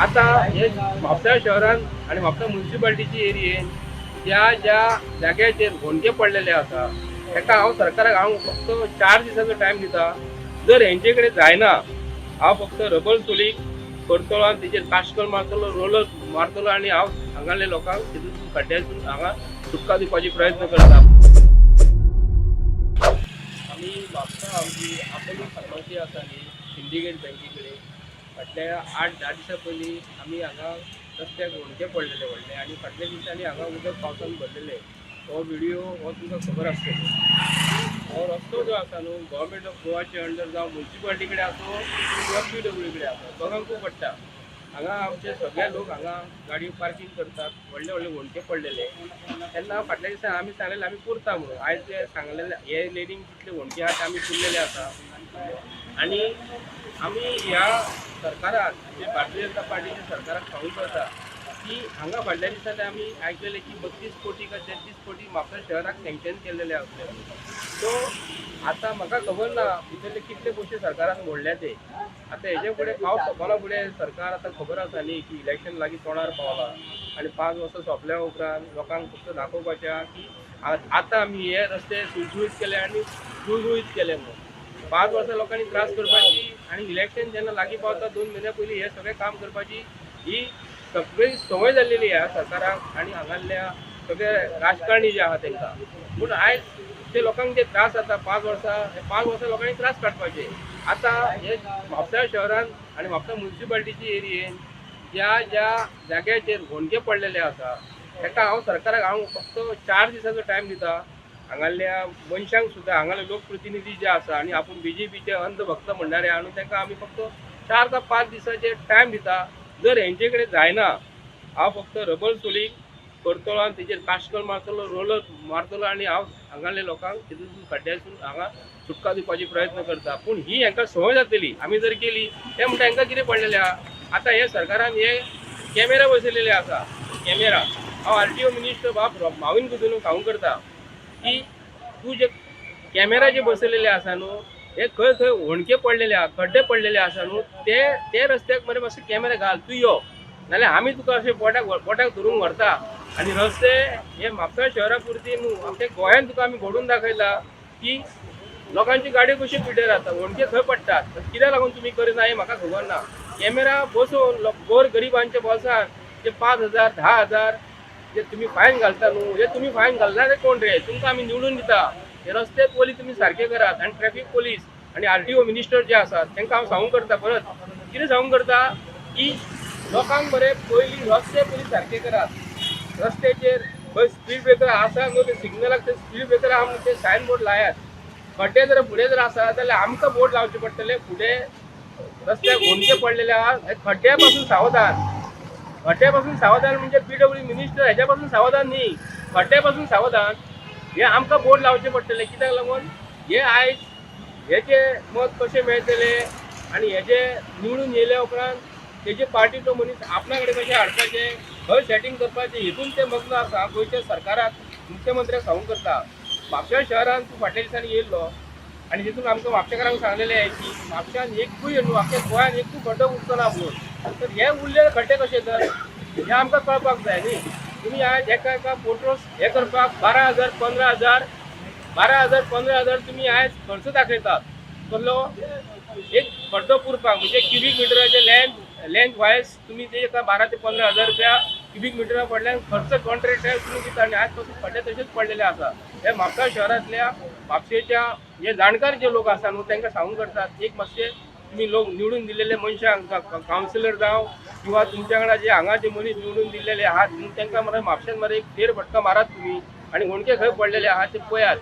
आता हे म्हापसा शहरात आणि म्हापसा म्युन्सिपाल्टीची एरियेन ज्या जाग्याचेर घोणके पडलेले आसा ताका हांव सरकाराक हांव फक्त 4 दिसाचो टायम दिता. जर हेंचे कडेन जायना हांव फक्त रबल चोलीक करतलो आनी तेचेर काश्कल मारतलो, रोलर मारतलो आनी हांव हांगाले लोकांक तितून खड्ड्यातून हांगा सुटका दिवपाचे प्रयत्न करता. आमी म्हापसा आमची आपोलो फार्मासी आसा न्ही सिंडिकेट बँके कडेन फाटल्या 8-10 दिसां पयलीं आमी हांगा रस्त्याक घोणके पडलेले व्हडले आनी फाटल्या दिसांनी हांगा उदक पावसान भरलेले. हो व्हिडिओ हो तुमकां खबर आसतलो. हो रस्तो जो आसा न्हू गव्हर्मेंट ऑफ गोवाचे अंडर जावं म्युन्सिपाल्टी कडेन आसूं किंवा PWD कडेन आसूं दोगांकूय पडटा. हांगा आमचे सगळे लोक हांगा गाडी पार्किंग करतात. व्हडले व्हडले घोणके पडलेले तेन्ना फाटल्या दिसांनी आमी सांगलेलें आमी पुरता म्हणून. आयज जे सांगलेले हे लेडीन जितले घोणके आहा ते आमी पुरलेले आसा आनी आमी ह्या सरकाराक जे भारतीय जनता पार्टीच्या सरकाराक सांगूंक करता की हांगा फाटल्या दिसांनी आमी आयकलेलें की 32 कोटी का 33 कोटी म्हापसा शहराक सँक्शन केल्लेले आसले. सो आतां म्हाका खबर ना भितरले कितले पयशे सरकारान मोडल्या ते. आतां हेजे फुडें पावस सोंपना फुडें सरकार आतां खबर आसा न्ही की इलेक्शन लागीं तोंडार पावलां आनी 5 वर्सां सोंपल्या उपरांत लोकांक फक्त दाखोवपाचें आहा की आतां आमी हे रस्ते सुळसुळीत केले आनी गुळगुळीत केले म्हणून. 5 वर्सां लोकांनी त्रास करपाची आनी इलेक्शन जेन्ना लागीं पावता 2 म्हयन्या पयलीं हे सगळें काम करपाची ही सगळी संवय जाल्लेली ह्या सरकाराक आनी हांगासल्या सगळे राजकारणी जे आहा तांकां. पूण आयज ते लोकांक जे त्रास जाता 5 वर्सां हे 5 वर्सां लोकांनी त्रास काडपाचे. आतां हे म्हापसा शहरांत आनी म्हापसा म्युन्सिपाल्टीची एरियेन ज्या जाग्याचेर घोणके पडलेले आसा ताका हांव सरकाराक हांव फक्त 4 दिसाचो टायम दिता. हांगासल्या मनशांक सुद्दां हांगाले लोकप्रतिनिधी जे आसा आनी आपूण BJPचे अंधभक्त म्हणणारे आहा न्हू तांकां आमी फक्त 4 का 5 दिसाचे टायम दिता. जर हेंचे कडेन जायना हांव फक्त रबल चोलीक करतलो आनी तेचेर काश्कल मारतलो, रोलर मारतलो आनी हांव हांगाले लोकांक तितून खड्ड्यातून हांगा सुटका दिवपाचे प्रयत्न करता. पूण ही हांकां संवय जातली आमी जर केली ते म्हणटा हांकां कितें पडलेलें आहा. आतां हे सरकारान हे कॅमेरा बसयलेले आसा. कॅमेरा हांव RTO मिनिस्टर बाब माविन कुदून सांगूंक करता की तूं जे कॅमेरा जे बसयलेले आसा न्हू हे खंय खंय होणके पडलेले आहा, खड्डे पडलेले आसा न्हू ते रस्त्याक मरे मातशे कॅमेरा घाल. तूं यो नाल्यार आमी तुका अशें पोटाक धरून व्हरता. आनी रस्ते हे म्हापसा शहरा पुरती न्हू आमच्या गोंयांत तुका आमी घडोवन दाखयला की लोकांची गाडयो कशी पिड्ड्यार जाता, होणके खंय पडटात. कित्याक लागून तुमी करिना हें म्हाका खबर ना. कॅमेरा बसोवन गोर गरिबांच्या बोल्सान जे 5,000 10,000 जे तुम्ही फायन घालता न्हू हे तुम्ही फायन घालणारे कोण रे. तुमकां आमी निवडून दिता. हे रस्ते पयलीं तुमी सारके करात आनी ट्रॅफीक पोलीस आनी RTO मिनिस्टर जे आसात तांकां हांव सांगूंक करता परत कितें सांगूंक करता की लोकांक बरे पयलीं रस्ते पयलीं सारके करात. रस्त्याचेर खंय स्पीड ब्रेकर आसा न्हू ते सिग्नलाक ते स्पीड ब्रेकर आहा म्हणून ते सायन बोर्ड लायात. खड्डे जर फुडें जर आसा जाल्यार आमकां बोर्ड लावचे पडटले फुडें रस्त्याक घोणके पडलेले आहा खड्ड्या पासून सावधान. खड्ड्या पासून सावधान म्हणजे PWD मिनिस्टर हेच्या पासून सावधान न्ही, खड्ड्या पासून सावधान हे आमकां बोर्ड लावचे पडटले. कित्याक लागून हे आयज हेचे मत कशें मेळटले आनी हेचे निवडून येयल्या उपरांत तेजे पार्टीचो मनीस आपणा कडेन कशें हाडपाचे खंय सेटींग करपाचें हितून ते मग्न आसा. गोंयच्या सरकाराक मुख्यमंत्र्याक सांगूंक करता म्हापसा शहरांत तूं फाटल्या दिसांनी येयल्लो आनी तितून आमकां म्हापशेकारांक सांगलेलें की म्हापशान एकूय न्हू आख्या गोंयान एकूय खड्डो उरचो ना म्हणून. तर हे उरलेले खड्डे कशे तर हे आमकां कळपाक जाय न्ही. तुमी आयज एका फोटोस हे करपाक 12,000 15,000 12,000 15,000 तुमी आयज खर्च दाखयतात. कसलो एक खड्डो पुरपाक म्हणजे क्युबिक मिटराचे लेंथ वायज तुमी ते 12 ते 15,000 रुपया क्युबिक मिटरा पडल्यान खर्च कॉन्ट्रॅक्ट तुमी दिता आनी आज पासून खड्डे तशेंच पडलेले आसा. हे म्हापसा शहरांतल्या म्हापशेच्या जे जाणकार जे लोक आसा न्हू तांकां सांगूंक करतात एक मातशे तुम्ही लोक निवडून दिलेले मनशांक कावन्सिलर जावं किंवा तुमच्या कडे जे हांगा जे मनीस निवडून दिलेले आहात तांकां मरे म्हापशांत मरे एक फेर फटका मारात तुम्ही आणि होणके खंय पडलेले आहात ते पळयात.